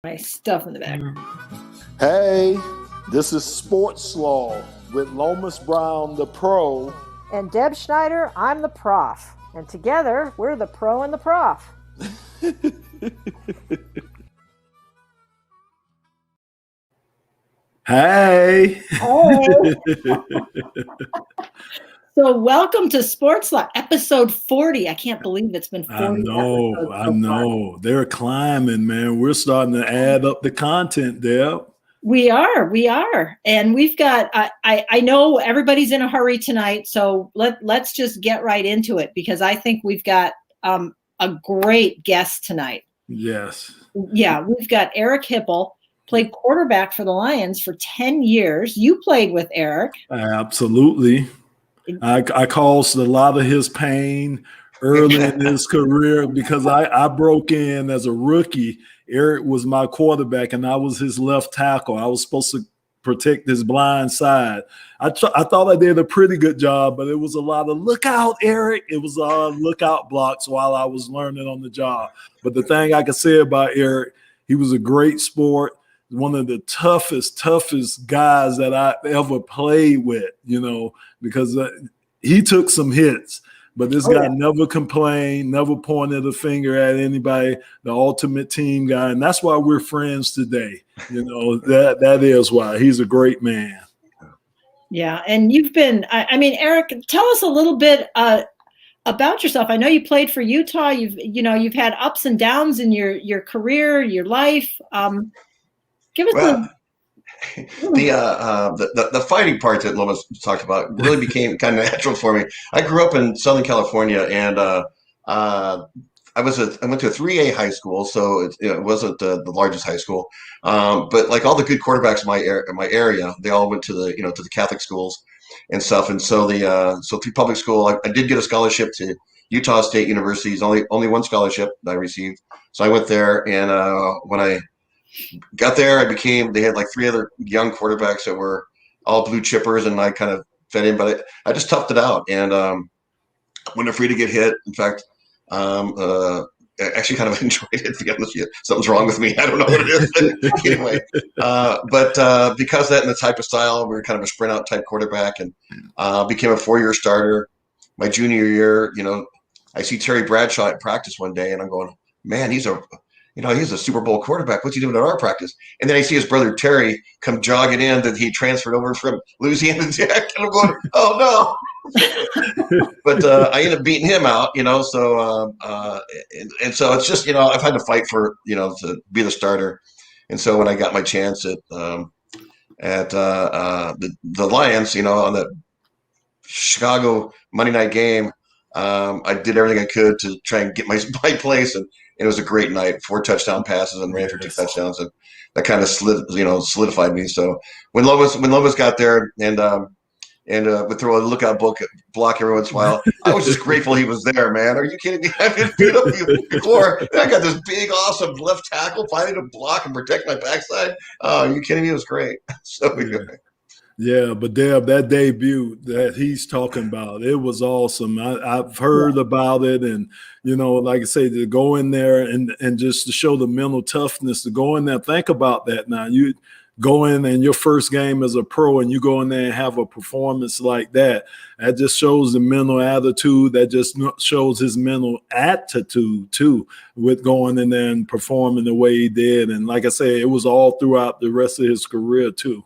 My stuff in the back. Hey, this is SportsSlaw with Lomas Brown, the pro. And Deb Schneider, I'm the prof. And together, we're the pro and the prof. Hey. So welcome to SportsSlaw, episode 40. I can't believe it's been 40 I know. They're climbing, man. We're starting to add up the content, Deb. We are. And we've got, I know everybody's in a hurry tonight, so let's just get right into it because I think we've got a great guest tonight. Yes. Yeah, we've got Eric Hipple, played quarterback for the Lions for 10 years. You played with Eric. Absolutely. I caused a lot of his pain early in his career because I broke in as a rookie. Eric was my quarterback, and I was his left tackle. I was supposed to protect his blind side. I thought I did a pretty good job, but it was a lot of look out, Eric. It was lookout blocks while I was learning on the job. But the thing I can say about Eric, he was a great sport. One of the toughest guys that I ever played with, because he took some hits, but this guy never complained, never pointed a finger at anybody, the ultimate team guy. And that's why we're friends today. That is why. He's a great man. Yeah. And you've been, Eric, tell us a little bit about yourself. I know you played for Utah. You've had ups and downs in your career, your life. Give us the fighting part that Lomas talked about really became kind of natural for me. I grew up in Southern California, and I went to a 3A high school, so it wasn't the largest high school. But like all the good quarterbacks in my area, they all went to the Catholic schools and stuff. And so through public school, I did get a scholarship to Utah State University. It's only one scholarship that I received. So I went there, and when I got there, they had like three other young quarterbacks that were all blue chippers, and I kind of fed in, but I just toughed it out and wasn't afraid to get hit. In fact, I actually kind of enjoyed it, to be honest with you. Something's wrong with me. I don't know what it is. But anyway, but because of that and the type of style, we were kind of a sprint out type quarterback, and became a 4-year starter. My junior year, I see Terry Bradshaw at practice one day, and I'm going, man, he's a Super Bowl quarterback. What's he doing at our practice? And then I see his brother Terry come jogging in that he transferred over from Louisiana Tech. And I'm going, oh no. But I ended up beating him out, so and so it's just, I've had to fight for, to be the starter. And so when I got my chance at the Lions, on the Chicago Monday night game, I did everything I could to try and get my place, and it was a great night. 4 touchdown passes and ran for 2 touchdowns, and that kind of solidified me. So when Lomas got there and would throw a lookout block every once in a while, I was just grateful he was there, man. Are you kidding me? I've been beat up before. I got this big, awesome left tackle finally to block and protect my backside. Oh, are you kidding me? It was great. So yeah, but Deb, that debut that he's talking about, it was awesome. I've heard about it, and like I say, to go in there and just to show the mental toughness to go in there. Think about that now. You go in and your first game as a pro, and you go in there and have a performance like that. That just shows the mental attitude. That just shows his mental attitude too, with going in there and performing the way he did. And like I say, it was all throughout the rest of his career too.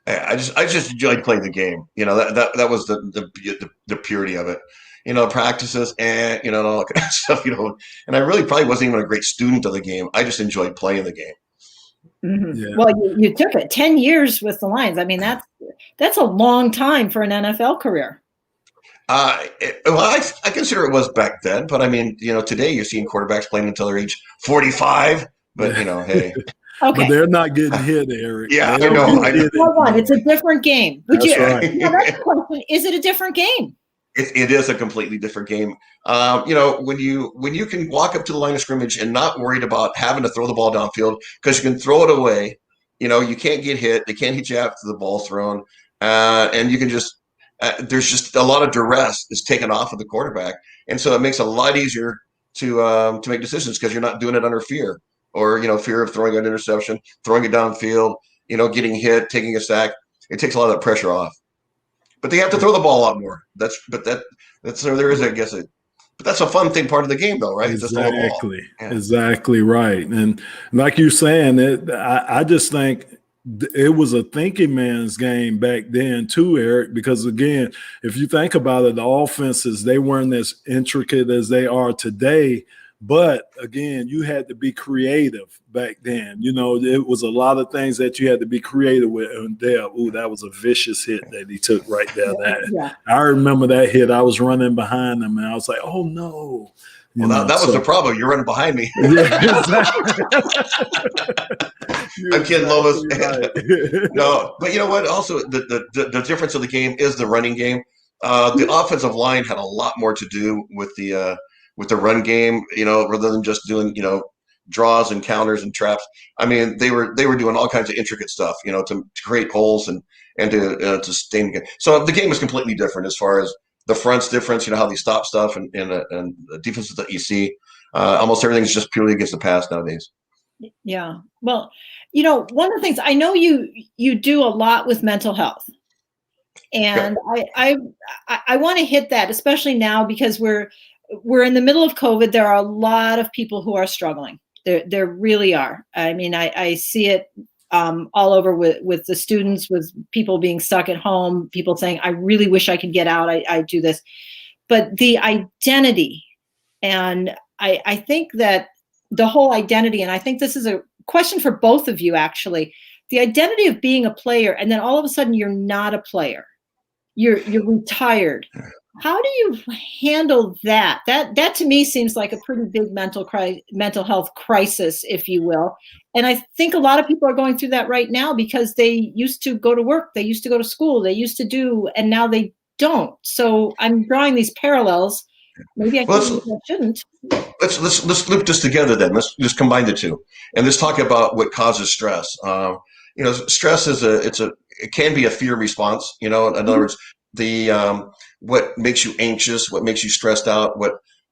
I just enjoyed playing the game. That was the purity of it. Practices and all that kind of stuff. And I really probably wasn't even a great student of the game. I just enjoyed playing the game. Mm-hmm. Yeah. Well, you took it 10 years with the Lions. I mean, that's a long time for an NFL career. I consider it was back then, but I mean, today you're seeing quarterbacks playing until they're age 45. But hey. Okay. But they're not getting hit, Eric. Yeah, I know. It's a different game. That's right. That's the question. Is it a different game? It is a completely different game. When you can walk up to the line of scrimmage and not worried about having to throw the ball downfield because you can throw it away. You can't get hit. They can't hit you after the ball's thrown, and you can just. There's just a lot of duress is taken off of the quarterback, and so it makes it a lot easier to make decisions because you're not doing it under fear. or, fear of throwing an interception, throwing it downfield, getting hit, taking a sack. It takes a lot of that pressure off. But they have to throw the ball a lot more. That's there is, I guess, but that's a fun thing, part of the game, though, right? Just throw the ball. Yeah. Exactly right. And like you're saying, I just think it was a thinking man's game back then too, Eric, because again, if you think about it, the offenses, they weren't as intricate as they are today. But again, you had to be creative back then. It was a lot of things that you had to be creative with. And Deb, that was a vicious hit that he took right there. Yeah. I remember that hit. I was running behind him, and I was like, "Oh no!" That was the problem. You're running behind me. Yeah, exactly. I'm kidding, Lomas. Right. No, but you know what? Also, the difference of the game is the running game. The offensive line had a lot more to do with the run game, rather than just doing, draws and counters and traps. I mean, they were doing all kinds of intricate stuff, to create holes and to sustain the game. So the game is completely different as far as the front's difference, how they stop stuff and the defenses that you see. Almost everything's just purely against the pass nowadays. Yeah. Well, one of the things I know you do a lot with mental health. And I want to hit that, especially now, because we're in the middle of COVID. There are a lot of people who are struggling. There really are. I mean, I see it all over with the students, with people being stuck at home, people saying, I really wish I could get out. I do this. But the identity, and I think that the whole identity, and I think this is a question for both of you, actually, the identity of being a player, and then all of a sudden you're not a player. You're retired. How do you handle that? That to me seems like a pretty big mental health crisis, if you will. And I think a lot of people are going through that right now because they used to go to work, they used to go to school, they used to do, and now they don't. So I'm drawing these parallels. Maybe I shouldn't. Let's loop this together then. Let's just combine the two, and let's talk about what causes stress. Stress is it can be a fear response. In other words, what makes you anxious, what makes you stressed out,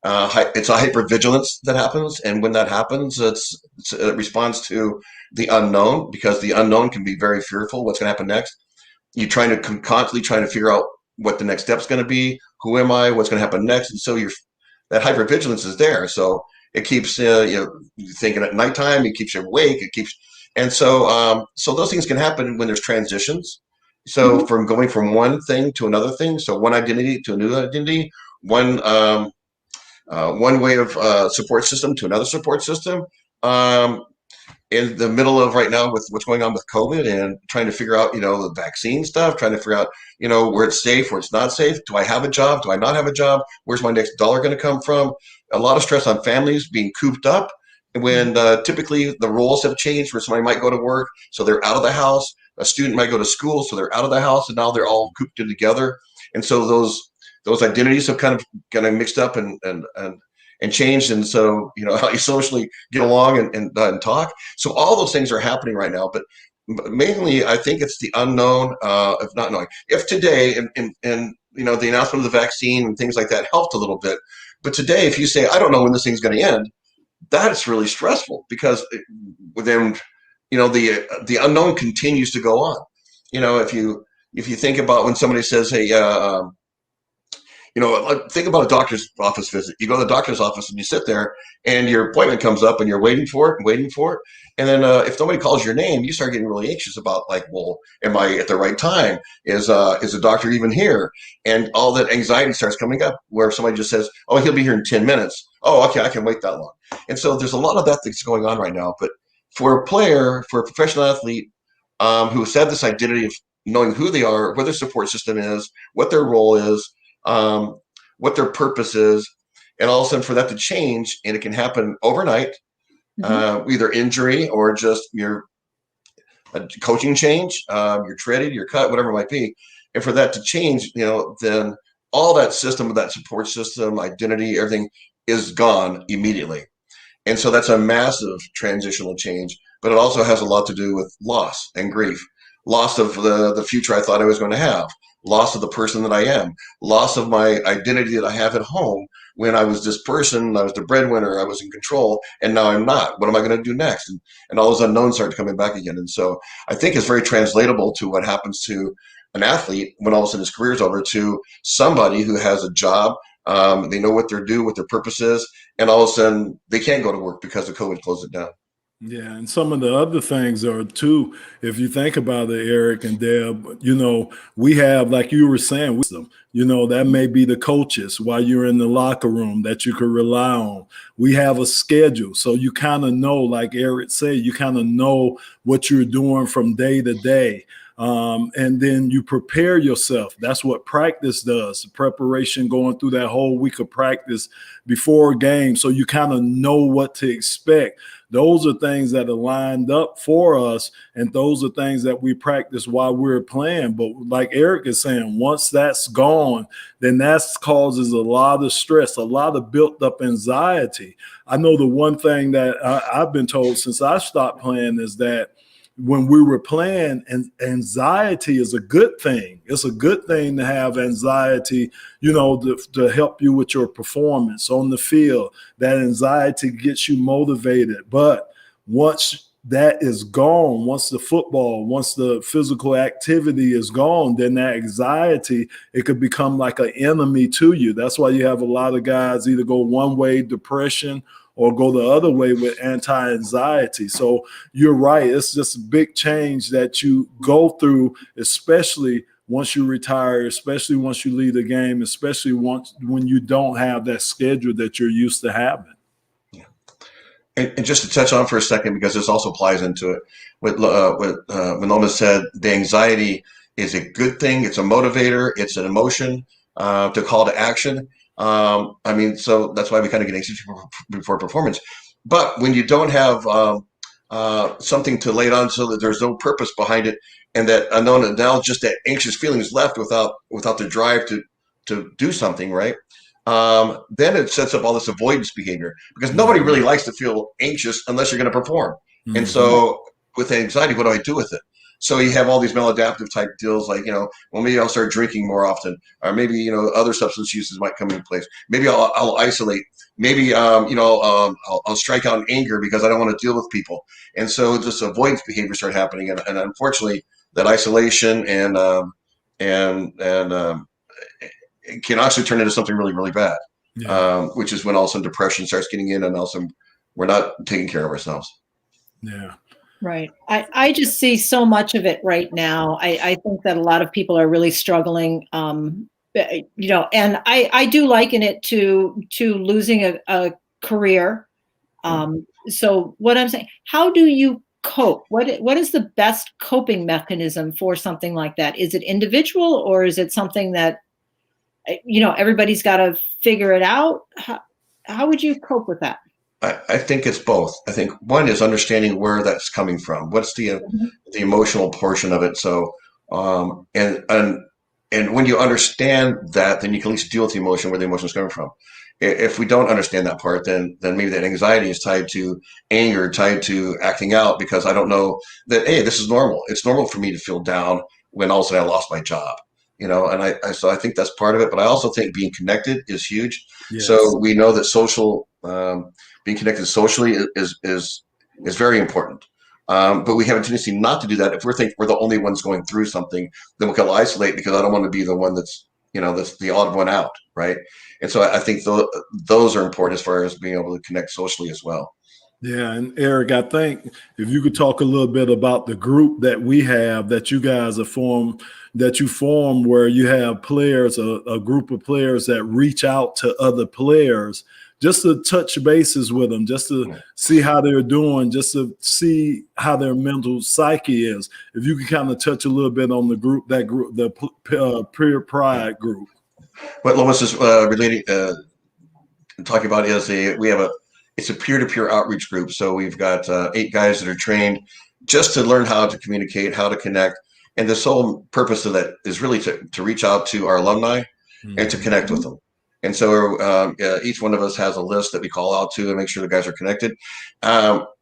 it's a hypervigilance that happens, and when that happens, it responds to the unknown, because the unknown can be very fearful. What's going to happen next? You're constantly trying to figure out what the next step's going to be. Who am I? What's going to happen next? And so that hypervigilance is there. So it keeps you thinking at nighttime. It keeps you awake. And so those things can happen when there's transitions. So from going from one thing to another thing, so one identity to a new identity, one way of support system to another support system. In the middle of right now with what's going on with COVID and trying to figure out, the vaccine stuff, trying to figure out, where it's safe, where it's not safe. Do I have a job? Do I not have a job? Where's my next dollar going to come from? A lot of stress on families being cooped up when typically the roles have changed, where somebody might go to work, so they're out of the house. A student might go to school, so they're out of the house, and now they're all cooped in together. And so those identities have kind of mixed up and changed. And so, how you socially get along and talk. So all those things are happening right now. But mainly, I think it's the unknown of not knowing. If today, and the announcement of the vaccine and things like that helped a little bit. But today, if you say, I don't know when this thing's going to end, that's really stressful, because then, the unknown continues to go on. If you think about when somebody says, hey, think about a doctor's office visit. You go to the doctor's office and you sit there, and your appointment comes up, and you're waiting for it. And then if somebody calls your name, you start getting really anxious about, like, well, am I at the right time? Is the doctor even here? And all that anxiety starts coming up, where somebody just says, oh, he'll be here in 10 minutes. Oh, okay, I can wait that long. And so there's a lot of that that's going on right now. But for a player, for a professional athlete who's had this identity of knowing who they are, what their support system is, what their role is, what their purpose is, and all of a sudden for that to change, and it can happen overnight, either injury or just your coaching change, you're traded, you're cut, whatever it might be. And for that to change, then all that system, that support system, identity, everything is gone immediately. And so that's a massive transitional change, but it also has a lot to do with loss and grief, loss of the future I thought I was going to have, loss of the person that I am, loss of my identity that I have at home, when I was this person, I was the breadwinner, I was in control, and now I'm not. What am I going to do next? And all those unknowns start coming back again. And so I think it's very translatable to what happens to an athlete when all of a sudden his career is over, to somebody who has a job. They know what they're doing, what their purpose is, and all of a sudden they can't go to work because the COVID closed it down. Yeah, and some of the other things are too, if you think about it, Eric and Deb, we have, like you were saying, wisdom. That may be the coaches while you're in the locker room that you can rely on. We have a schedule. So you kind of know, like Eric said, you kind of know what you're doing from day to day. And then you prepare yourself. That's what practice does. Preparation, going through that whole week of practice before a game. So you kind of know what to expect. Those are things that are lined up for us, and those are things that we practice while we're playing. But like Eric is saying, once that's gone, then that causes a lot of stress, a lot of built up anxiety. I know the one thing that I've been told since I stopped playing is that when we were playing, and anxiety is a good thing. It's a good thing to have anxiety, to help you with your performance on the field. That anxiety gets you motivated. But once that is gone, once the physical activity is gone, then that anxiety, it could become like an enemy to you. That's why you have a lot of guys either go one way, depression, or go the other way with anti-anxiety. So you're right. It's just a big change that you go through, especially once you retire, especially once you leave the game, especially when you don't have that schedule that you're used to having. Yeah. And just to touch on for a second, because this also applies into it, when Lomas said the anxiety is a good thing. It's a motivator. It's an emotion to call to action. So that's why we kind of get anxious before performance. But when you don't have something to lay it on, so that there's no purpose behind it, and that now just that anxious feeling is left without the drive to do something, right? Then it sets up all this avoidance behavior, because nobody really likes to feel anxious unless you're going to perform. Mm-hmm. And so with anxiety, what do I do with it? So you have all these maladaptive type deals, like, maybe I'll start drinking more often, or maybe, other substance uses might come into place. Maybe I'll isolate. Maybe, I'll strike out in anger because I don't want to deal with people. And so just avoidance behavior start happening. And unfortunately, that isolation and it can actually turn into something really, really bad, which is when all of a sudden depression starts getting in, and all of a sudden we're not taking care of ourselves. Yeah. Right. I just see so much of it right now. I think that a lot of people are really struggling, and I do liken it to losing a career. So what I'm saying, how do you cope? What is the best coping mechanism for something like that? Is it individual, or is it something that, everybody's got to figure it out? How would you cope with that? I think it's both. I think one is understanding where that's coming from. What's the emotional portion of it? So, and when you understand that, then you can at least deal with the emotion, where the emotion is coming from. If we don't understand that part, then maybe that anxiety is tied to anger, tied to acting out, because I don't know that, hey, this is normal. It's normal for me to feel down when all of a sudden I lost my job. And so I think that's part of it. But I also think being connected is huge. Yes. So we know that being connected socially is very important. But we have a tendency not to do that. If we think we're the only ones going through something, then we'll isolate, because I don't want to be the one that's the odd one out, right? And so I think those are important as far as being able to connect socially as well. Yeah, and Eric, I think if you could talk a little bit about the group that we have, that you guys have formed, where you have players, a group of players that reach out to other players, just to touch bases with them, just to see how they're doing, just to see how their mental psyche is. If you could kind of touch a little bit on the Peer Pride group. What Lomas is relating, talking about is it's a peer-to-peer outreach group. So we've got 8 guys that are trained just to learn how to communicate, how to connect. And the sole purpose of that is really to reach out to our alumni and to connect with them. And so each one of us has a list that we call out to and make sure the guys are connected.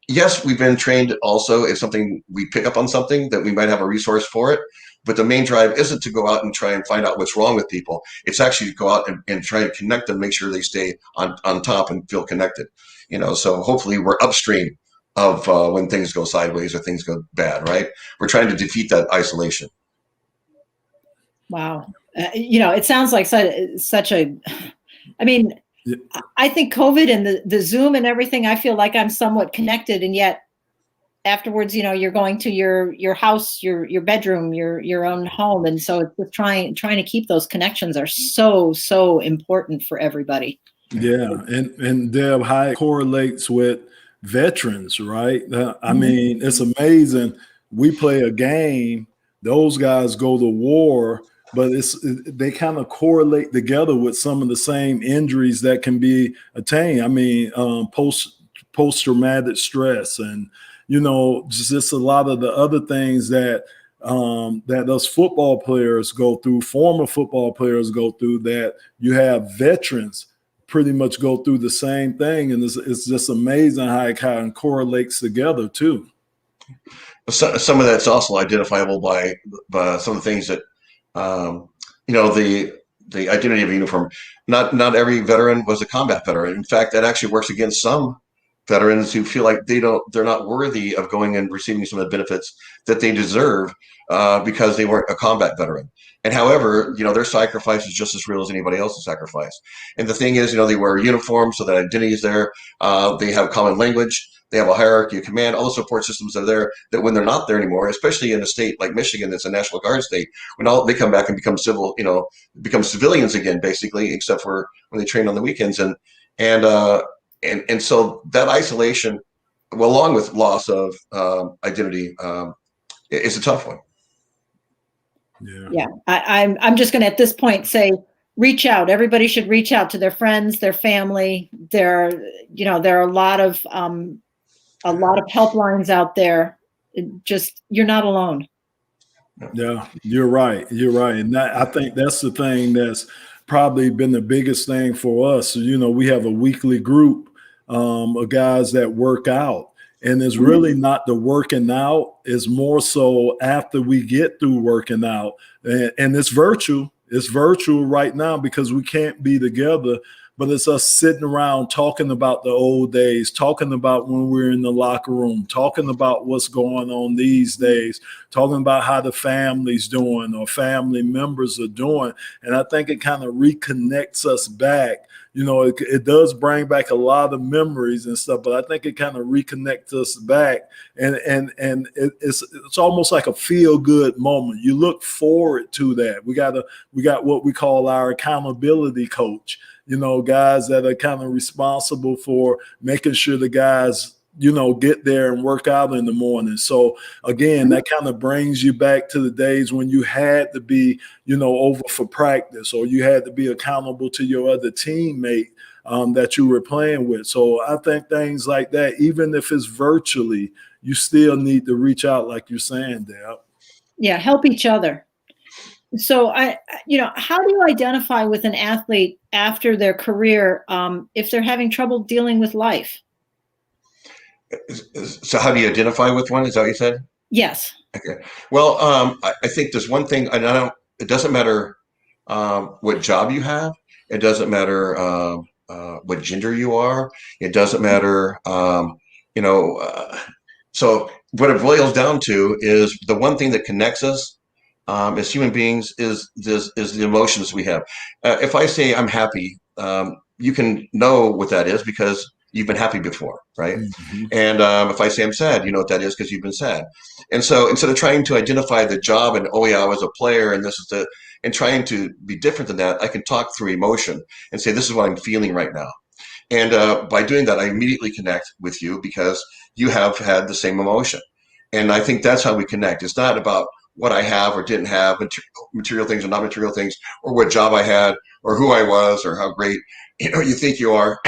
yes, we've been trained also. If something we pick up on something that we might have a resource for it, but the main drive isn't to go out and try and find out what's wrong with people. It's actually to go out and try and connect them, make sure they stay on top and feel connected. So hopefully we're upstream of when things go sideways or things go bad, right? We're trying to defeat that isolation. Wow. It sounds like such a, I mean, Yeah. I think COVID and the Zoom and everything, I feel like I'm somewhat connected, and yet afterwards, you're going to your house, your bedroom, your own home. And so it's just trying to keep those connections are so important for everybody. Yeah. And Deb, how it correlates with veterans, right? I mean, it's amazing. We play a game, those guys go to war, but they kind of correlate together with some of the same injuries that can be attained. I mean, post-traumatic stress and, just a lot of the other things that us football players go through, former football players go through, that you have veterans pretty much go through the same thing. And it's just amazing how it kind of correlates together too. Some of that's also identifiable by some of the things that, the identity of a uniform. Not every veteran was a combat veteran. In fact, that actually works against some veterans who feel like they're not worthy of going and receiving some of the benefits that they deserve because they weren't a combat veteran. And however, their sacrifice is just as real as anybody else's sacrifice. And the thing is, they wear a uniform, so that identity is there. They have common language. They have a hierarchy of command. All the support systems are there, that when they're not there anymore, especially in a state like Michigan, that's a National Guard state, when they come back and become become civilians again, basically, except for when they train on the weekends. And so that isolation, well, along with loss of identity, is a tough one. Yeah. I'm just going to, at this point, say, reach out. Everybody should reach out to their friends, their family. There are a lot of helplines out there. You're not alone. Yeah, you're right. And I think that's the thing that's probably been the biggest thing for us. We have a weekly group of guys that work out, and it's really not the working out. It's more so after we get through working out, and it's virtual. It's virtual right now because we can't be together. But it's us sitting around talking about the old days, talking about when we're in the locker room, talking about what's going on these days, talking about how the family's doing or family members are doing. And I think it kind of reconnects us back. It does bring back a lot of memories and stuff, but I think it kind of reconnects us back. And it's almost like a feel-good moment. You look forward to that. We got what we call our accountability coach. Guys that are kind of responsible for making sure the guys, get there and work out in the morning. So again, that kind of brings you back to the days when you had to be, over for practice, or you had to be accountable to your other teammate that you were playing with. So I think things like that, even if it's virtually, you still need to reach out, like you're saying, Deb. Yeah, help each other. So how do you identify with an athlete after their career if they're having trouble dealing with life? So how do you identify with one? Is that what you said? Yes. Okay. Well, I think there's one thing, and it doesn't matter what job you have. It doesn't matter what gender you are. It doesn't matter, so what it boils down to is the one thing that connects us as human beings is the emotions we have. If I say I'm happy, you can know what that is because you've been happy before, right? Mm-hmm. And if I say I'm sad, you know what that is because you've been sad. And so instead of trying to identify the job and, oh yeah, I was a player and this is and trying to be different than that, I can talk through emotion and say, this is what I'm feeling right now. And by doing that, I immediately connect with you because you have had the same emotion. And I think that's how we connect. It's not about what I have or didn't have, material things or not material things, or what job I had, or who I was, or how great you think you are.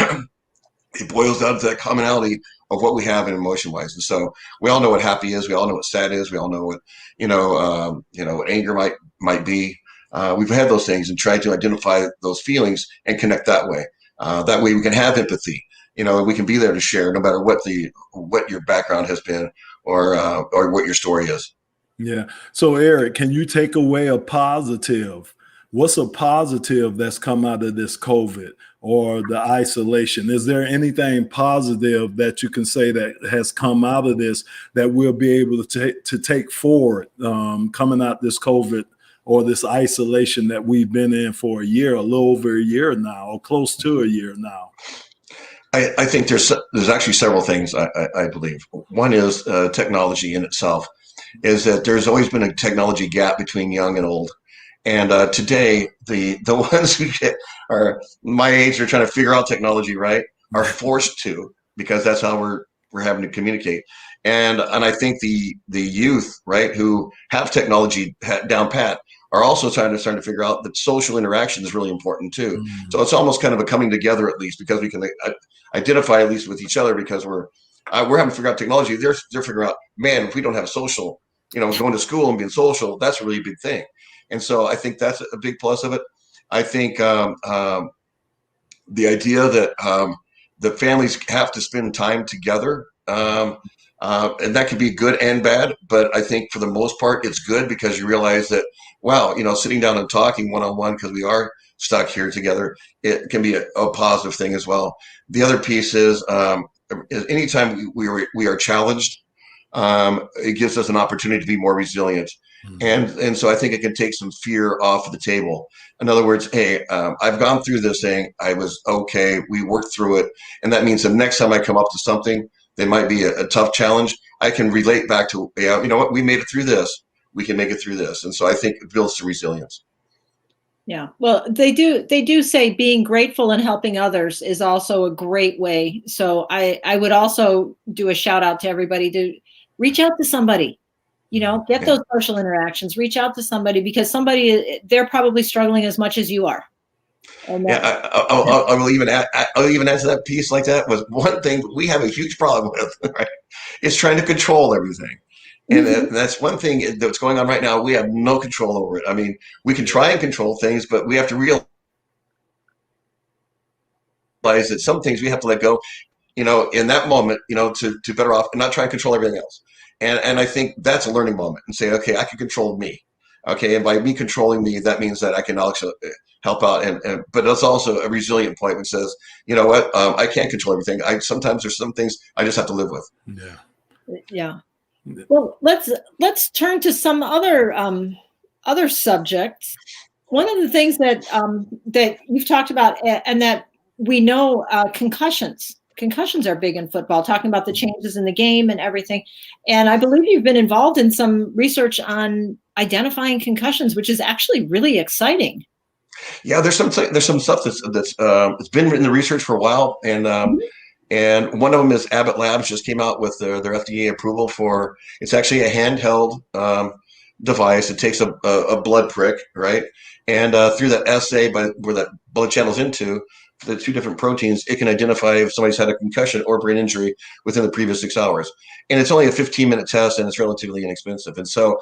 It boils down to that commonality of what we have in emotion-wise. And so we all know what happy is. We all know what sad is. We all know what what anger might be. We've had those things and tried to identify those feelings and connect that way. That way we can have empathy. we can be there to share no matter what your background has been or what your story is. Yeah. So Eric, can you take away a positive? What's a positive that's come out of this COVID or the isolation? Is there anything positive that you can say that has come out of this that we'll be able to take forward coming out this COVID or this isolation that we've been in for a little over a year now, or close to a year now? I think there's actually several things I believe. One is technology in itself, is that there's always been a technology gap between young and old. And today, the ones who are my age are trying to figure out technology, right, are forced to, because that's how we're having to communicate. And I think the youth, right, who have technology down pat are also starting to figure out that social interaction is really important too. Mm-hmm. So it's almost kind of a coming together, at least, because we can identify at least with each other, because we're having to figure out technology. They're figuring out, man, if we don't have social, going to school and being social, that's a really big thing. And so I think that's a big plus of it. I think the idea that the families have to spend time together, and that can be good and bad. But I think for the most part, it's good, because you realize that, wow, sitting down and talking one-on-one, because we are stuck here together, it can be a positive thing as well. The other piece is anytime we are challenged, it gives us an opportunity to be more resilient. And so I think it can take some fear off of the table. In other words, hey, I've gone through this thing. I was okay. We worked through it. And that means the next time I come up to something that might be a tough challenge, I can relate back to, you know what, we made it through this. We can make it through this. And so I think it builds some resilience. Yeah. Well, they do say being grateful and helping others is also a great way. So I would also do a shout out to everybody to reach out to somebody. Get those social interactions, reach out to somebody, because they're probably struggling as much as you are. And I will even add to that piece like that. Was one thing we have a huge problem with, right? Is trying to control everything. And that's one thing that's going on right now. We have no control over it. I mean, we can try and control things, but we have to realize that some things we have to let go, in that moment, to better off and not try and control everything else. And I think that's a learning moment, and say, okay, I can control me. Okay. And by me controlling me, that means that I can also help out. But it's also a resilient point which says, you know what? I can't control everything. Sometimes there's some things I just have to live with. Yeah. Yeah. Well, let's turn to some other subjects. One of the things that you've talked about, and that we know, concussions. Concussions are big in football, talking about the changes in the game and everything. And I believe you've been involved in some research on identifying concussions, which is actually really exciting. Yeah, there's some stuff that's it's been in the research for a while, and one of them is Abbott Labs just came out with their FDA approval for. It's actually a handheld device. It takes a blood prick, right, and through that assay where that blood channels into the two different proteins, it can identify if somebody's had a concussion or brain injury within the previous 6 hours. And it's only a 15-minute test, and it's relatively inexpensive. And so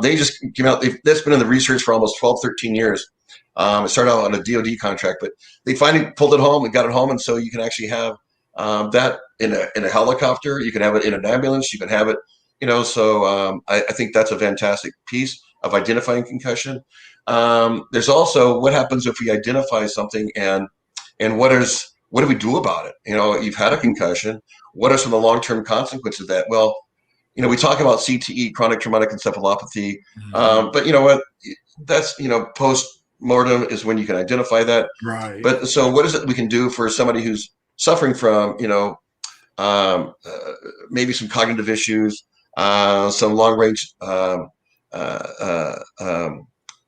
they just came out. That's been in the research for almost 12, 13 years. It started out on a DoD contract, but they finally pulled it home and got it home. And so you can actually have that in a helicopter. You can have it in an ambulance. You can have it, so I think that's a fantastic piece of identifying concussion. There's also what happens if we identify something and what do we do about it? You've had a concussion. What are some of the long-term consequences of that? Well, we talk about CTE, chronic traumatic encephalopathy, but you know what? That's, post-mortem is when you can identify that. Right. But so what is it we can do for somebody who's suffering from, maybe some cognitive issues, some long-range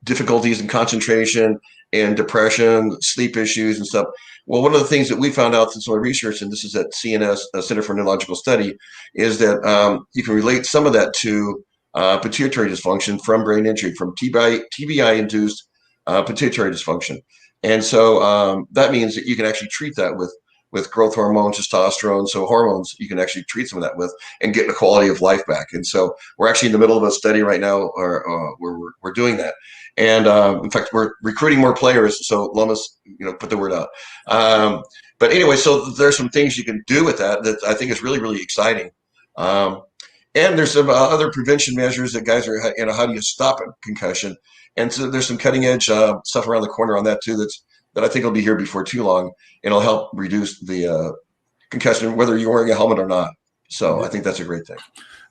difficulties in concentration and depression, sleep issues and stuff. Well, one of the things that we found out through our research, and this is at CNS, Center for Neurological Study, is that you can relate some of that to pituitary dysfunction from brain injury, from TBI-induced pituitary dysfunction. And so that means that you can actually treat that with with growth hormones, testosterone. So hormones, you can actually treat some of that with and get the quality of life back. And so we're actually in the middle of a study right now where we're doing that. And in fact, we're recruiting more players. So Lomas, put the word out. But anyway, so there's some things you can do with that I think is really, really exciting. And there's some other prevention measures that guys are, how do you stop a concussion? And so there's some cutting edge stuff around the corner on that too. That I think will be here before too long, and it'll help reduce the concussion, whether you're wearing a helmet or not. So I think that's a great thing.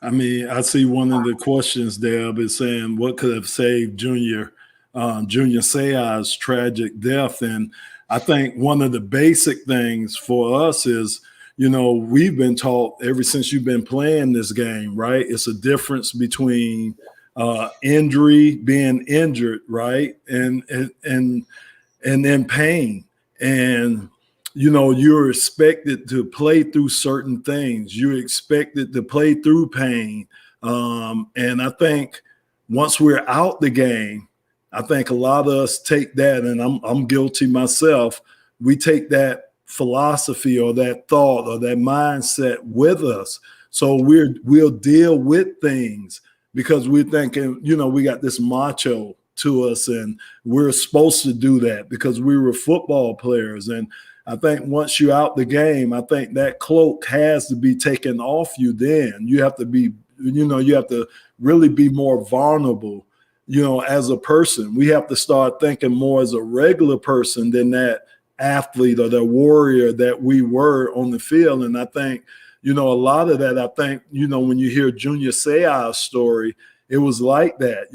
I mean, I see one of the questions, Deb, is saying what could have saved Junior Seau's tragic death. And I think one of the basic things for us is, we've been taught ever since you've been playing this game, right? It's a difference between injury, being injured, right? And then pain. And, you're expected to play through certain things. You're expected to play through pain. And I think once we're out the game, I think a lot of us take that, and I'm guilty myself, we take that philosophy or that thought or that mindset with us. So we'll deal with things because we're thinking, we got this macho to us and we're supposed to do that because we were football players. And I think once you're out the game, I think that cloak has to be taken off you. Then you have to be, you have to really be more vulnerable, as a person. We have to start thinking more as a regular person than that athlete or the warrior that we were on the field. And I think, a lot of that, I think, when you hear Junior Seau's story, it was like that.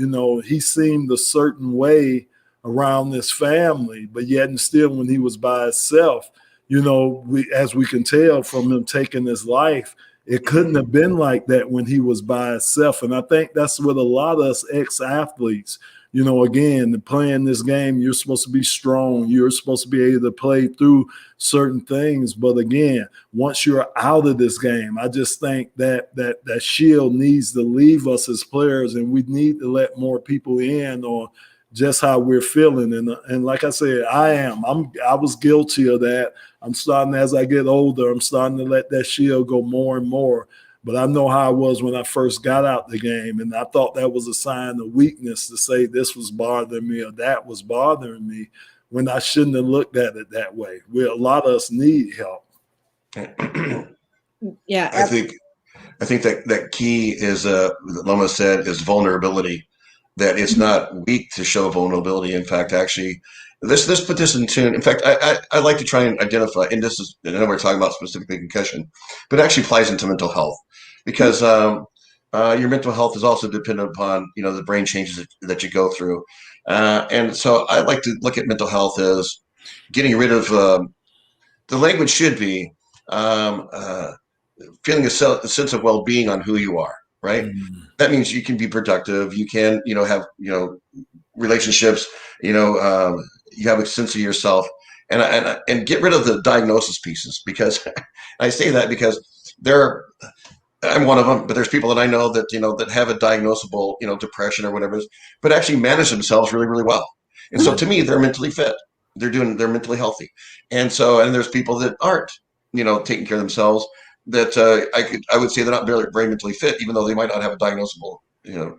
He seemed a certain way around this family, but yet and still when he was by himself, as we can tell from him taking his life, it couldn't have been like that when he was by himself. And I think that's what a lot of us ex-athletes, again, playing this game, you're supposed to be strong. You're supposed to be able to play through certain things. But again, once you're out of this game, I just think that shield needs to leave us as players, and we need to let more people in on just how we're feeling. And like I said, I was guilty of that. I'm starting, as I get older, I'm starting to let that shield go more and more. But I know how I was when I first got out the game, and I thought that was a sign of weakness to say this was bothering me or that was bothering me, when I shouldn't have looked at it that way. A lot of us need help. Yeah, I think that key is, that Loma said, is vulnerability. That it's not weak to show vulnerability. In fact, actually, let's put this in tune. In fact, I like to try and identify, and this is, I know we're talking about specifically concussion, but it actually applies into mental health, because your mental health is also dependent upon, the brain changes that you go through. And so I like to look at mental health as getting rid of, the language should be feeling a sense of well-being on who you are. Right. Mm-hmm. That means you can be productive. You can, have, relationships, you have a sense of yourself, and get rid of the diagnosis pieces, because I say that because I'm one of them, but there's people that I know that, that have a diagnosable, depression or whatever, but actually manage themselves really, really well. And so to me, they're mentally fit. They're mentally healthy. And there's people that aren't, taking care of themselves, that I would say they're not very mentally fit, even though they might not have a diagnosable,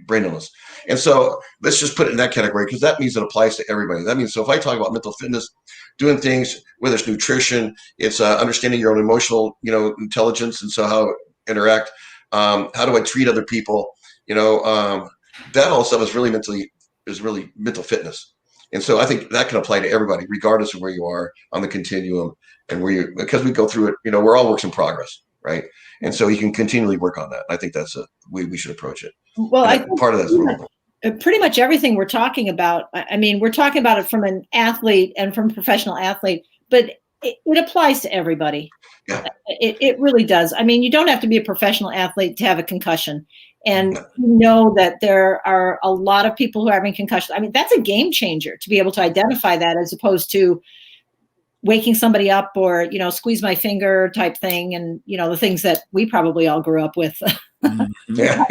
brain illness. And so let's just put it in that category, because that means it applies to everybody. That means, so if I talk about mental fitness, doing things, whether it's nutrition, it's understanding your own emotional, intelligence, and so how to interact, how do I treat other people, that all stuff is really mental fitness. And so I think that can apply to everybody, regardless of where you are on the continuum, and because we go through it, we're all works in progress. Right. And so you can continually work on that. I think that's we should approach it. Well, I think part of that's pretty much everything we're talking about. I mean, we're talking about it from an athlete and from a professional athlete, but it applies to everybody. Yeah. It really does. I mean, you don't have to be a professional athlete to have a concussion. And that there are a lot of people who are having concussions. I mean, that's a game changer to be able to identify that, as opposed to waking somebody up or, squeeze my finger type thing. And, the things that we probably all grew up with. Yeah.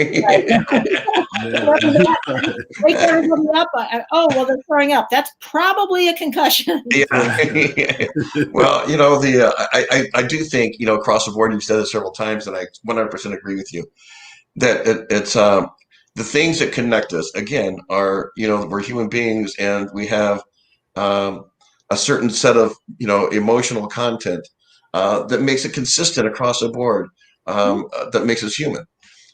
Wake everybody up. Oh, well, they're throwing up. That's probably a concussion. Yeah. Well, I do think, across the board, you've said it several times, and I 100% agree with you that it's the things that connect us again are, we're human beings and we have a certain set of, emotional content that makes it consistent across the board, that makes us human.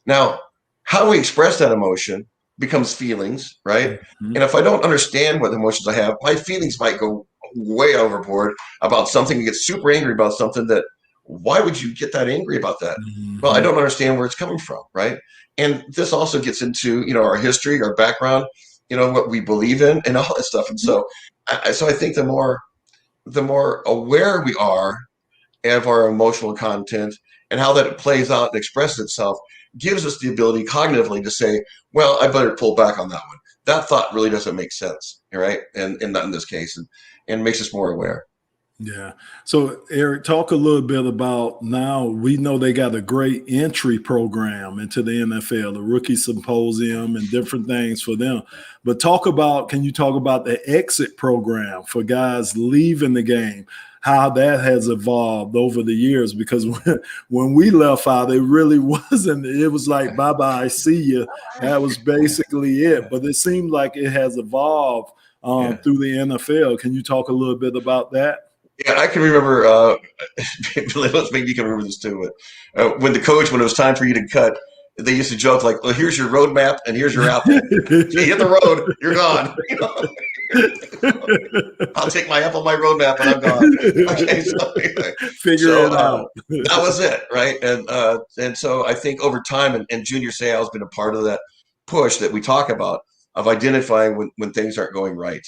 Now, how we express that emotion becomes feelings, right? And if I don't understand what emotions I have, my feelings might go way overboard about something, get super angry about something that, why would you get that angry about that? Well, I don't understand where it's coming from, right? And this also gets into, our history, our background, what we believe in and all that stuff. And so I think the more aware we are of our emotional content and how that plays out and expresses itself gives us the ability cognitively to say, well, I better pull back on that one. That thought really doesn't make sense, right? And not in this case, and makes us more aware. Yeah. So, Eric, talk a little bit about, now we know they got a great entry program into the NFL, the rookie symposium and different things for them. But can you talk about the exit program for guys leaving the game, how that has evolved over the years? Because when we left out, it really wasn't, it was like, bye-bye, see you. That was basically it. But it seemed like it has evolved through the NFL. Can you talk a little bit about that? Yeah, I can remember, maybe you can remember this too, but when it was time for you to cut, they used to joke like, well, here's your roadmap and here's your apple. If you hit the road, you're gone. I'll take my apple, my roadmap, and I'm gone. Okay, so anyway. Figure it out. That was it, right? And so I think over time, and junior sale has been a part of that push that we talk about of identifying when things aren't going right.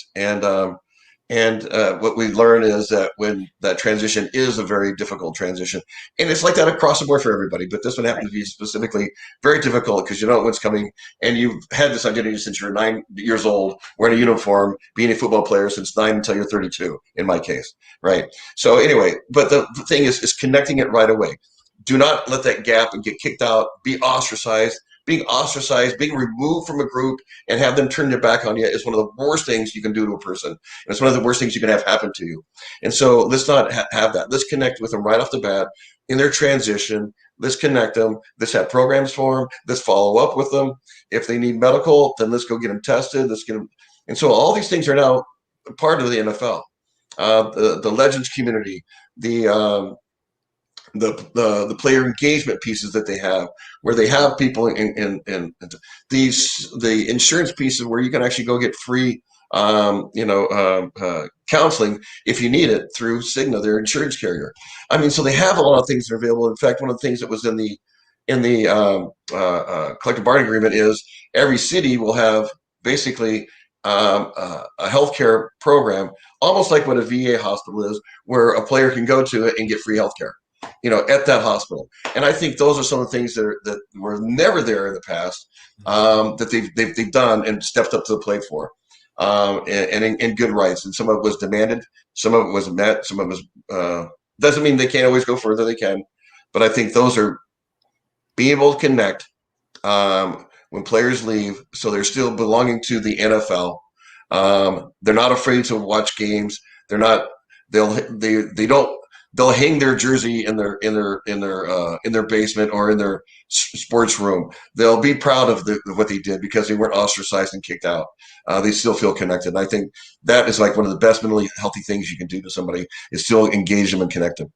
And what we learn is that when that transition is a very difficult transition, and it's like that across the board for everybody, but this one happens to be specifically very difficult because you don't know what's coming, and you've had this identity since you're 9 years old, wearing a uniform, being a football player since 9 until you're 32, in my case, right? So anyway, but the thing is connecting it right away. Do not let that gap and get kicked out, be ostracized. Being ostracized, being removed from a group and have them turn their back on you is one of the worst things you can do to a person. And it's one of the worst things you can have happen to you. And so let's not have that. Let's connect with them right off the bat in their transition. Let's connect them. Let's have programs for them. Let's follow up with them. If they need medical, then let's go get them tested. Let's get them. And so all these things are now part of the NFL. The Legends community, the player engagement pieces that they have, where they have people in the insurance pieces where you can actually go get free counseling if you need it through Cigna, their insurance carrier. I mean, so they have a lot of things that are available. In fact, one of the things that was in the collective bargaining agreement is every city will have basically a healthcare program, almost like what a VA hospital is, where a player can go to it and get free healthcare, at that hospital. And I think those are some of the things that were never there in the past, that they've done and stepped up to the plate for, and in good rights. And some of it was demanded, some of it was met, some of it was, doesn't mean they can't always go further, they can. But I think those are being able to connect when players leave, so they're still belonging to the NFL. They're not afraid to watch games. They'll hang their jersey in their basement or in their sports room. They'll be proud of what they did because they weren't ostracized and kicked out. They still feel connected. And I think that is like one of the best mentally healthy things you can do to somebody is still engage them and connect them.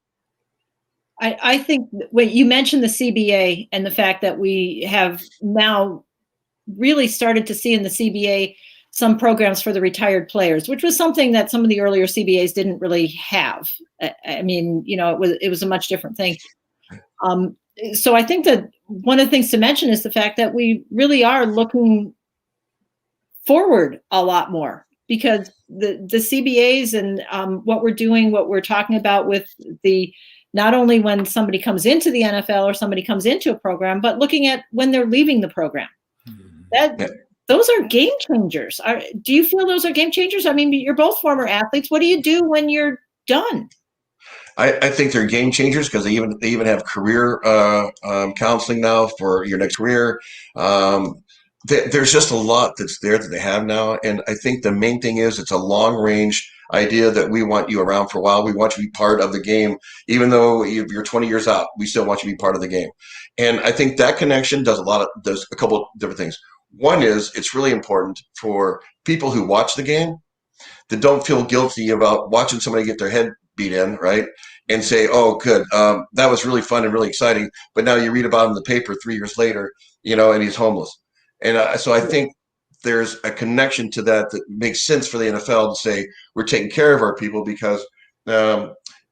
I think when you mentioned the CBA and the fact that we have now really started to see in the CBA some programs for the retired players, which was something that some of the earlier CBAs didn't really have. I mean, it was a much different thing. So I think that one of the things to mention is the fact that we really are looking forward a lot more, because the CBAs and what we're doing, what we're talking about with not only when somebody comes into the NFL or somebody comes into a program, but looking at when they're leaving the program. Those are game changers. Do you feel those are game changers? I mean, you're both former athletes. What do you do when you're done? I think they're game changers because they even have career counseling now for your next career. there's just a lot that's there that they have now. And I think the main thing is it's a long range idea that we want you around for a while. We want you to be part of the game. Even though you're 20 years out, we still want you to be part of the game. And I think that connection does a couple of different things. One is it's really important for people who watch the game that don't feel guilty about watching somebody get their head beat in, right? And say, oh, good, that was really fun and really exciting. But now you read about him in the paper 3 years later, and he's homeless. And so I think there's a connection to that makes sense for the NFL to say we're taking care of our people because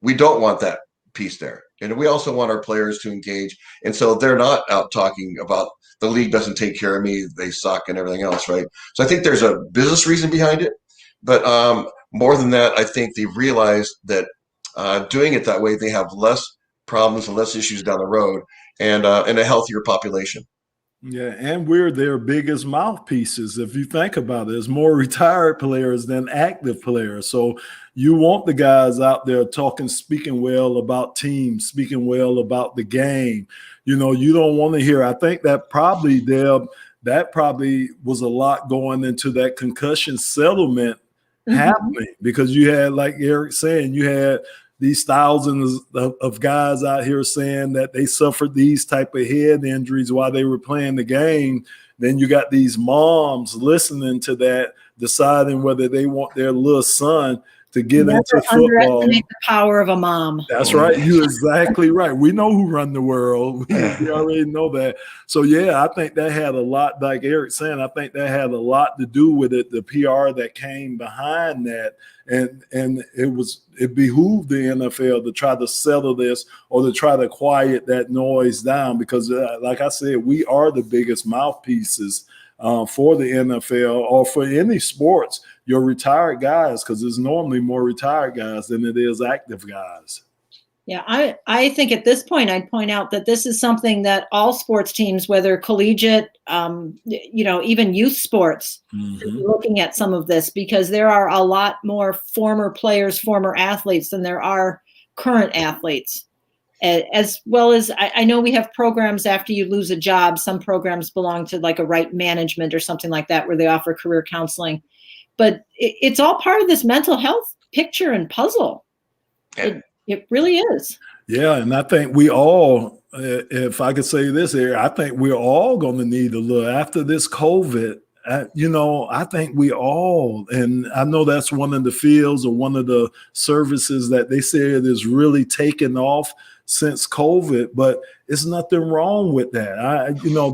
we don't want that piece there. And we also want our players to engage. And so they're not out talking about the league doesn't take care of me, they suck and everything else, right? So I think there's a business reason behind it. But more than that, I think they realize that doing it that way, they have less problems and less issues down the road and a healthier population. Yeah, and we're their biggest mouthpieces. If you think about it, there's more retired players than active players. So you want the guys out there speaking well about teams, speaking well about the game. You don't want to hear. I think that probably, Deb, that probably was a lot going into that concussion settlement happening because you had, like Eric saying, you had these thousands of guys out here saying that they suffered these type of head injuries while they were playing the game. Then you got these moms listening to that, deciding whether they want their little son to get into football. Underestimate the power of a mom. That's right. You're exactly right. We know who run the world. We already know that. So, yeah, I think that had a lot, like Eric saying, I think that had a lot to do with it, the PR that came behind that. And it behooved the NFL to try to settle this or to try to quiet that noise down because, like I said, we are the biggest mouthpieces for the NFL or for any sports, your retired guys, because there's normally more retired guys than it is active guys. Yeah, I think at this point, I'd point out that this is something that all sports teams, whether collegiate, even youth sports, should be looking at some of this because there are a lot more former players, former athletes than there are current athletes. As well as I know we have programs after you lose a job. Some programs belong to like a right management or something like that where they offer career counseling. But it's all part of this mental health picture and puzzle. It really is. Yeah, and I think we all, if I could say this here, I think we're all going to need a little after this COVID. I think we all, and I know that's one of the fields or one of the services that they said is really taken off since COVID, but it's nothing wrong with that.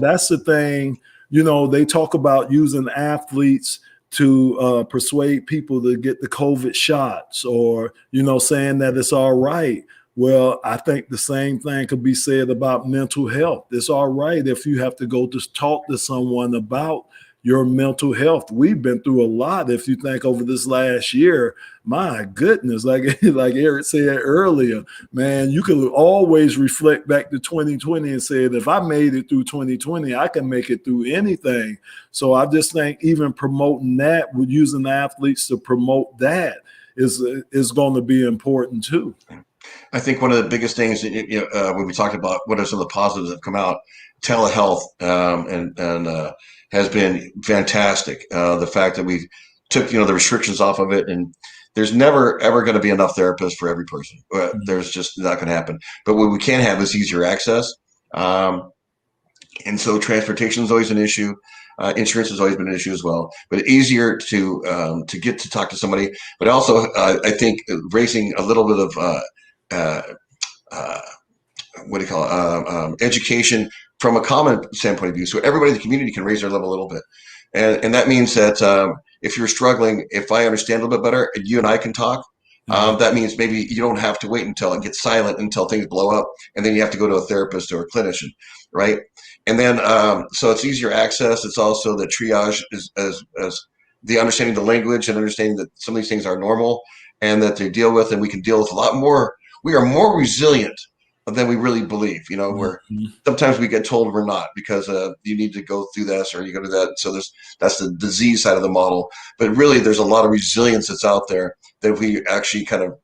That's the thing. They talk about using athletes to persuade people to get the COVID shots or, saying that it's all right. Well, I think the same thing could be said about mental health. It's all right if you have to go to talk to someone about your mental health. We've been through a lot. If you think over this last year, my goodness, like Eric said earlier, man, you can always reflect back to 2020 and say, if I made it through 2020, I can make it through anything. So I just think even promoting that, with using athletes to promote that is going to be important too. I think one of the biggest things that, when we talked about what are some of the positives that have come out, telehealth and has been fantastic. The fact that we took the restrictions off of it, and there's never ever going to be enough therapists for every person. There's just not going to happen. But what we can have is easier access, and so transportation is always an issue. Insurance has always been an issue as well, but easier to get to talk to somebody. But also, I think raising a little bit of education from a common standpoint of view, so everybody in the community can raise their level a little bit, and that means that if you're struggling, if I understand a little bit better, and you and I can talk, that means maybe you don't have to wait until it gets silent until things blow up, and then you have to go to a therapist or a clinician, right? And then so it's easier access. It's also the triage as the understanding the language and understanding that some of these things are normal and that they deal with, and we can deal with a lot more. We are more resilient than we really believe. Where sometimes we get told we're not because you need to go through this or you go to that. So that's the disease side of the model. But really, there's a lot of resilience that's out there that if we actually kind of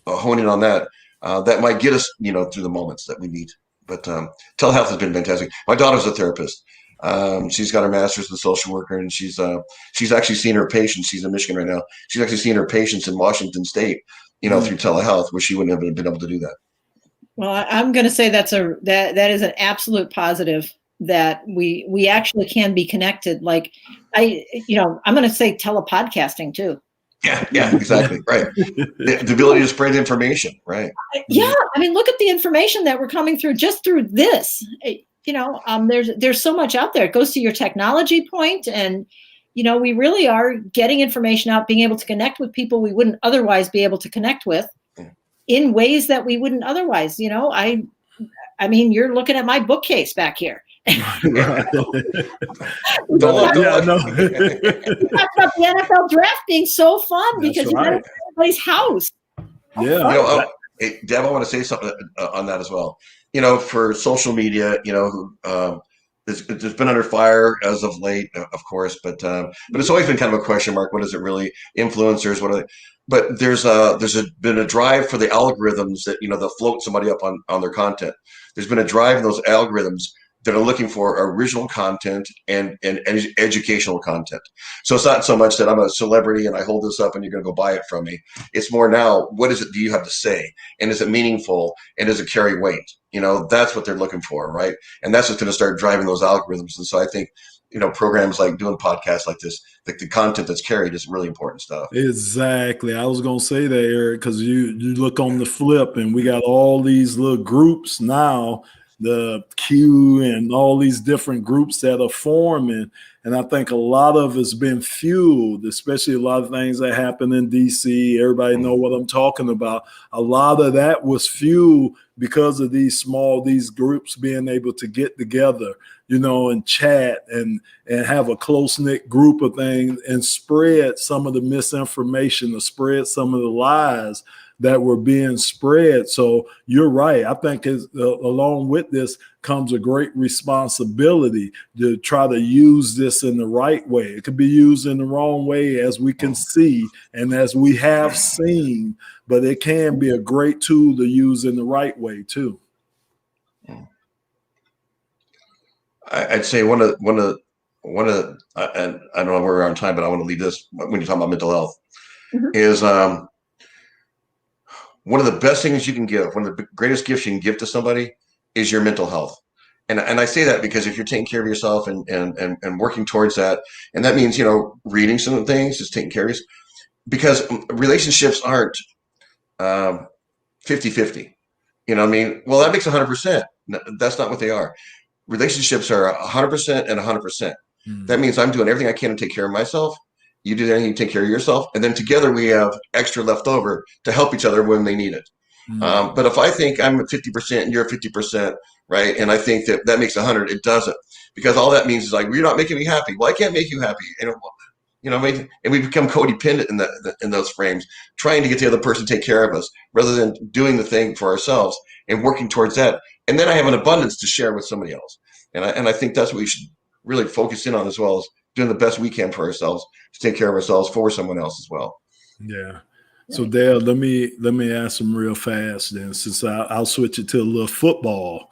hone in on that, that might get us, through the moments that we need. But telehealth has been fantastic. My daughter's a therapist. She's got her master's in social worker, and she's actually seen her patients. She's in Michigan right now. She's actually seen her patients in Washington State, through telehealth, where she wouldn't have been able to do that. Well, I'm going to say that is an absolute positive, that we actually can be connected. Like I'm going to say telepodcasting too. Yeah, exactly. Right. The ability to spread information. Right. Yeah. I mean, look at the information that we're coming through just through this. There's so much out there. It goes to your technology point, and we really are getting information out, being able to connect with people we wouldn't otherwise be able to connect with in ways that we wouldn't otherwise. I mean, you're looking at my bookcase back here. Right. Don't Yeah, I know. Talk about the NFL draft being so fun because right. you're at everybody's house. Yeah. Hey, Deb, I want to say something on that as well. For social media, there's been under fire as of late, of course, but it's always been kind of a question mark. What is it really? Influencers, what are they? But there's been a drive for the algorithms that that float somebody up on their content. There's been a drive in those algorithms that are looking for original content and educational content. So it's not so much that I'm a celebrity and I hold this up and you're going to go buy it from me. It's more now, what is it do you have to say? And is it meaningful? And does it carry weight? That's what they're looking for, right? And that's what's going to start driving those algorithms. And so I think, programs like doing podcasts like this, the content that's carried is really important stuff. Exactly. I was going to say that, Eric, because you look on the flip and we got all these little groups now, the Q and all these different groups that are forming. And I think a lot of it's been fueled, especially a lot of things that happen in DC. Everybody know what I'm talking about. A lot of that was fueled because of these groups being able to get together, and chat and have a close-knit group of things and spread some of the misinformation, to spread some of the lies that were being spread. So you're right. I think along with this comes a great responsibility to try to use this in the right way. It could be used in the wrong way, as we can see and as we have seen, but it can be a great tool to use in the right way too. I'd say one of and I don't know where we're on time, but I want to leave this when you're talking about mental health is one of the best things you can give, one of the greatest gifts you can give to somebody is your mental health. And I say that because if you're taking care of yourself and working towards that, and that means, reading some things, just taking care of yourself, because relationships aren't 50-50. You know what I mean? Well, that makes 100%. That's not what they are. Relationships are 100% and 100%. That means I'm doing everything I can to take care of myself. You do anything to take care of yourself. And then together we have extra left over to help each other when they need it. But if I think I'm at 50% and you're 50%, right, and I think that makes 100, it doesn't. Because all that means is like, well, you're not making me happy. Well, I can't make you happy. And we become codependent in those frames, trying to get the other person to take care of us rather than doing the thing for ourselves and working towards that. And then I have an abundance to share with somebody else. And I think that's what we should really focus in on, as well as doing the best we can for ourselves to take care of ourselves for someone else as well. Yeah. So Dale, let me ask them real fast then, since I'll switch it to a little football.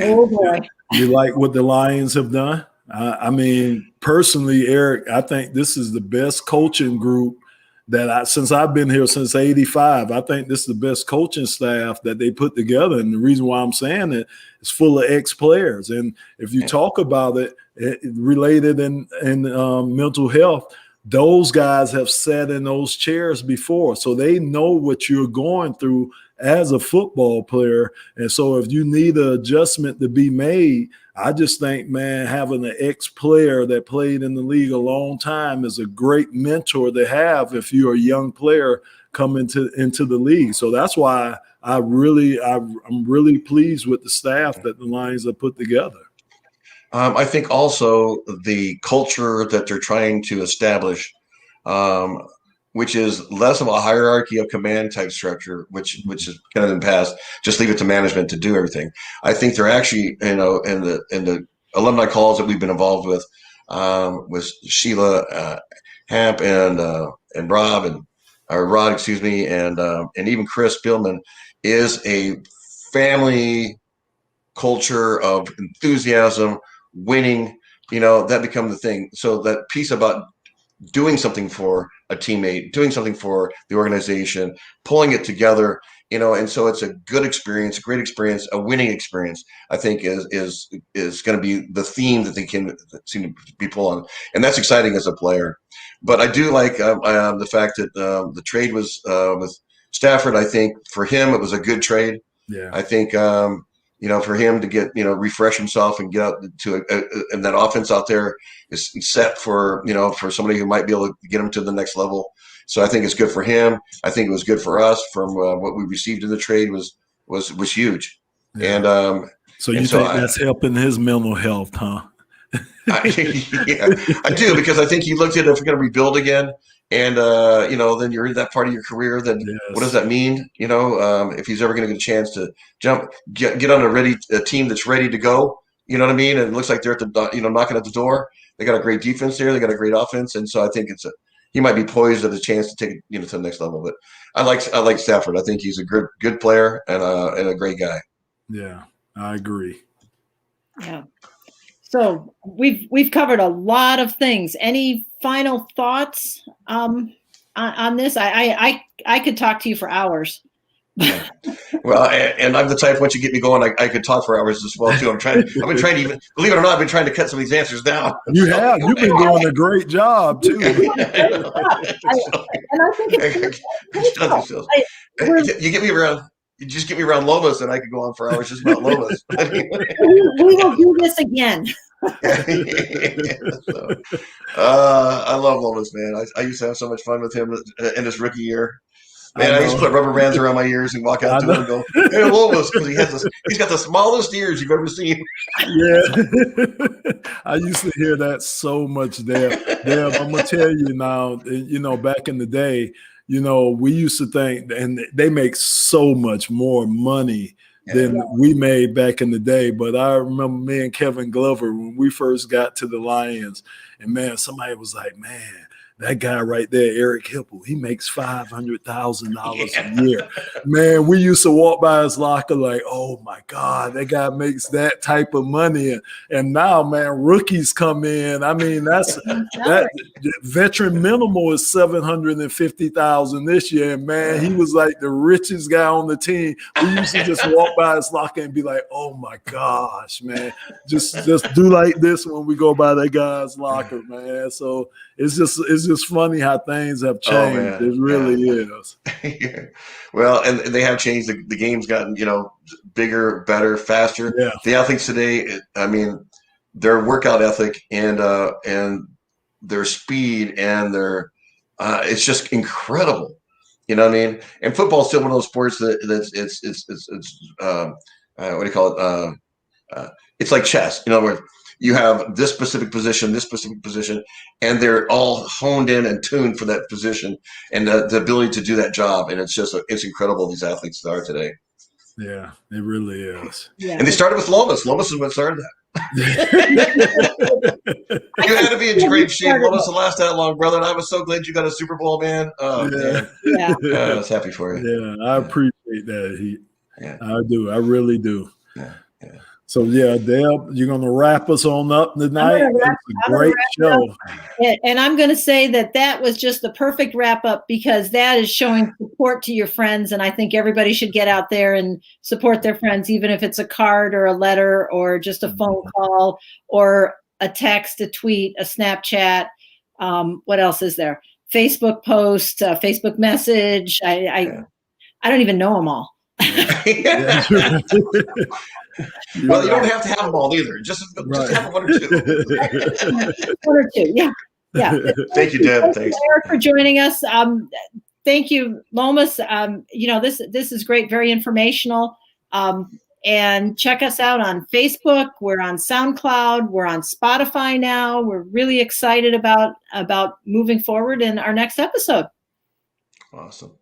Oh boy. You like what the Lions have done? I mean, personally, Eric, I think this is the best coaching group that since I've been here since '85. I think this is the best coaching staff that they put together. And the reason why I'm saying it is full of ex-players. And if you talk about it related in mental health, those guys have sat in those chairs before. So they know what you're going through as a football player. And so if you need an adjustment to be made, I just think, man, having an ex-player that played in the league a long time is a great mentor to have if you're a young player coming into the league. So that's why I'm really pleased with the staff that the Lions have put together. I think also the culture that they're trying to establish, which is less of a hierarchy of command type structure, which is kind of in the past, just leave it to management to do everything. I think they're actually, in the alumni calls that we've been involved with Sheila Hamp and Rod, excuse me, and even Chris Billman, is a family culture of enthusiasm, winning, that become the thing. So that piece about doing something for a teammate, doing something for the organization, pulling it together, and so it's a good experience, a great experience, a winning experience, I think is going to be the theme that they can seem to be pulling. And that's exciting as a player. But I do like the fact that the trade was with Stafford. I think for him, it was a good trade. Yeah. I think, for him to get, refresh himself and get out to and that offense out there is set for, for somebody who might be able to get him to the next level. So I think it's good for him. I think it was good for us from what we received in the trade was huge. Yeah. And so you think that's helping his mental health, huh? I do, because I think he looked at it, if we're going to rebuild again, and then you're in that part of your career, then what does that mean? If he's ever going to get a chance to get on a team that's ready to go, you know what I mean? And it looks like they're at the knocking at the door. They got a great defense there. They got a great offense, and so I think he might be poised at a chance to take it to the next level. But I like Stafford. I think he's a good player and a great guy. Yeah, I agree. Yeah. So we've covered a lot of things. Any final thoughts on this? I could talk to you for hours. Well, and I'm the type, once you get me going, I could talk for hours as well too. I've been trying to even, believe it or not, I've been trying to cut some of these answers down. You've been doing a great job too. And I think you get me around. You just get me around Lomas, and I could go on for hours just about Lomas. we will do this again. I love Lomas, man. I used to have so much fun with him in his rookie year. Man, I used to put rubber bands around my ears and walk out to him and go, "Hey, Lomas," because he's got the smallest ears you've ever seen. Yeah, I used to hear that so much there. I'm gonna tell you now. Back in the day, we used to think, and they make so much more money than we made back in the day. But I remember me and Kevin Glover when we first got to the Lions, and man, somebody was like, "Man, that guy right there, Eric Hipple, he makes $500,000 a year." Man, we used to walk by his locker like, "Oh my God, that guy makes that type of money." And now, man, rookies come in. I mean, that veteran minimal is $750,000 this year. And man, he was like the richest guy on the team. We used to just walk by his locker and be like, "Oh my gosh, man, just do like this when we go by that guy's locker, man." So it's just funny how things have changed. It really is. Well, and they have changed. The game's gotten, bigger, better, faster. Yeah. The athletes today, I mean, their workout ethic and their speed and their it's just incredible. You know what I mean? And football is still one of those sports that's what do you call it? It's like chess. In other words, you have this specific position, and they're all honed in and tuned for that position and the ability to do that job. And it's incredible, these athletes are today. Yeah, it really is. Yeah. And they started with Lomas. Lomas is what started that. You had to be in great shape, Lomas, to last that long, brother. And I was so glad you got a Super Bowl, man. Oh, man. Yeah. I was happy for you. Yeah, I appreciate that. I do. I really do. Yeah. So, Deb, you're going to wrap us on up tonight. It's a great show. And I'm going to say that was just the perfect wrap up, because that is showing support to your friends. And I think everybody should get out there and support their friends, even if it's a card or a letter or just a phone call or a text, a tweet, a Snapchat. What else is there? Facebook post, Facebook message. I don't even know them all. Well, you don't have to have them all either. Just have one or two. One or two, yeah. Thank you, Deb. Thanks, Eric, for joining us. Thank you, Lomas. This is great, very informational. And check us out on Facebook. We're on SoundCloud. We're on Spotify now. We're really excited about moving forward in our next episode. Awesome.